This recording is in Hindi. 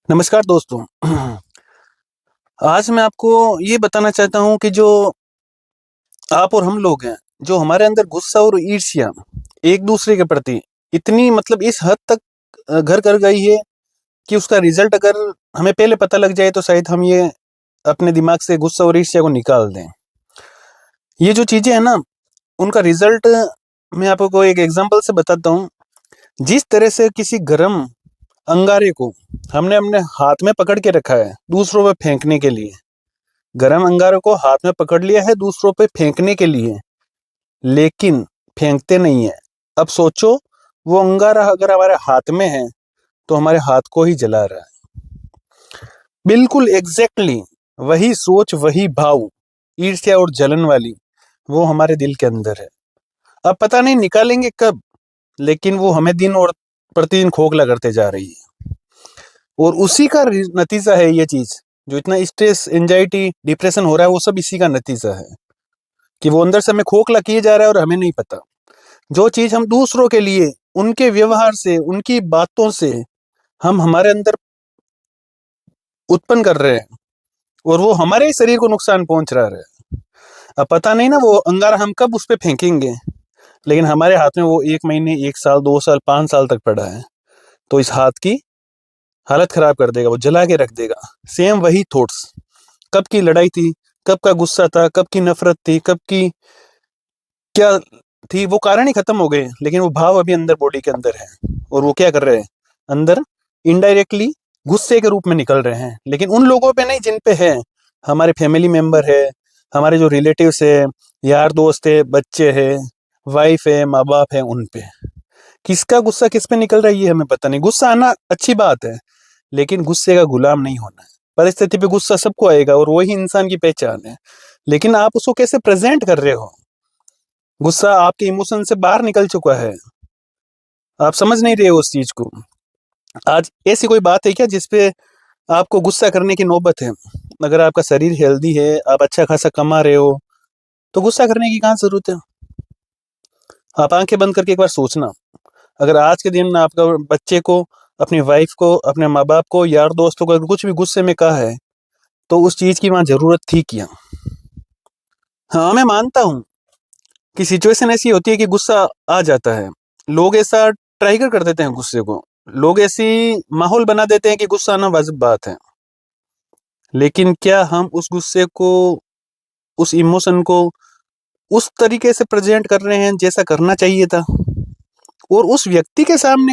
नमस्कार दोस्तों। आज मैं आपको ये बताना चाहता हूँ कि जो आप और हम लोग हैं, जो हमारे अंदर गुस्सा और ईर्ष्या एक दूसरे के प्रति इतनी मतलब इस हद तक घर कर गई है कि उसका रिजल्ट अगर हमें पहले पता लग जाए तो शायद हम ये अपने दिमाग से गुस्सा और ईर्ष्या को निकाल दें। ये जो चीज़ें हैं ना, उनका रिजल्ट मैं आपको एक एग्जांपल से बताता हूँ। जिस तरह से किसी गरम अंगारे को हमने अपने हाथ में पकड़ के रखा है दूसरों पे फेंकने के लिए, गरम अंगारे को हाथ में पकड़ लिया है दूसरों पे फेंकने के लिए, लेकिन फेंकते नहीं है। अब सोचो, वो अंगारा अगर हमारे हाथ में है तो हमारे हाथ को ही जला रहा है। बिल्कुल एग्जैक्टली वही सोच, वही भाव, ईर्ष्या और जलन वाली, वो हमारे दिल के अंदर है। अब पता नहीं निकालेंगे कब, लेकिन वो हमें दिन और प्रतिदिन खोखला करते जा रही है। और उसी का नतीजा है ये चीज, जो इतना स्ट्रेस, एंजाइटी, डिप्रेशन हो रहा है, वो सब इसी का नतीजा है कि वो अंदर से हमें खोखला किए जा रहा है और हमें नहीं पता। जो चीज हम दूसरों के लिए, उनके व्यवहार से, उनकी बातों से हम हमारे अंदर उत्पन्न कर रहे हैं और वो हमारे ही शरीर को नुकसान पहुंच रहा है। अब पता नहीं ना वो अंगारा हम कब उस पर फेंकेंगे, लेकिन हमारे हाथ में वो 1 महीने, 1 साल, 2 साल, 5 साल तक पड़ा है। तो इस हाथ की हालत खराब कर देगा, वो जला के रख देगा। सेम वही थॉट्स, कब की लड़ाई थी, कब का गुस्सा था, कब की नफरत थी, कब की क्या थी, वो कारण ही खत्म हो गए, लेकिन वो भाव अभी अंदर बॉडी के अंदर है। और वो क्या कर रहे हैं, अंदर इनडायरेक्टली गुस्से के रूप में निकल रहे हैं, लेकिन उन लोगों पे नहीं जिन पे है। हमारे फैमिली मेंबर है, हमारे जो रिलेटिव्स है, यार दोस्त है, बच्चे है, वाइफ है, माँ बाप है, उन पे किसका गुस्सा किस पे निकल रहा है ये हमें पता नहीं। गुस्सा आना अच्छी बात है, लेकिन गुस्से का गुलाम नहीं होना है। परिस्थिति पे गुस्सा सबको आएगा और वही इंसान की पहचान है, लेकिन आप उसको कैसे प्रेजेंट कर रहे हो। गुस्सा आपके इमोशन से बाहर निकल चुका है, आप समझ नहीं रहे हो उस चीज को। आज ऐसी कोई बात है क्या जिसपे आपको गुस्सा करने की नौबत है? अगर आपका शरीर हेल्दी है, आप अच्छा खासा कमा रहे हो, तो गुस्सा करने की कहाँ जरूरत है? आप आंखें बंद करके एक बार सोचना, अगर आज के दिन आपका बच्चे को, अपनी वाइफ को, अपने माँ बाप को, यार दोस्तों को अगर कुछ भी गुस्से में कहा है, तो उस चीज की वहां जरूरत थी क्या? हाँ, मैं मानता हूँ कि सिचुएशन ऐसी होती है कि गुस्सा आ जाता है। लोग ऐसा ट्राइगर कर देते हैं गुस्से को, लोग ऐसी माहौल बना देते हैं कि गुस्सा आना वाजिब बात है। लेकिन क्या हम उस गुस्से को, उस इमोशन को उस तरीके से प्रेजेंट कर रहे हैं जैसा करना चाहिए था? और उस व्यक्ति के सामने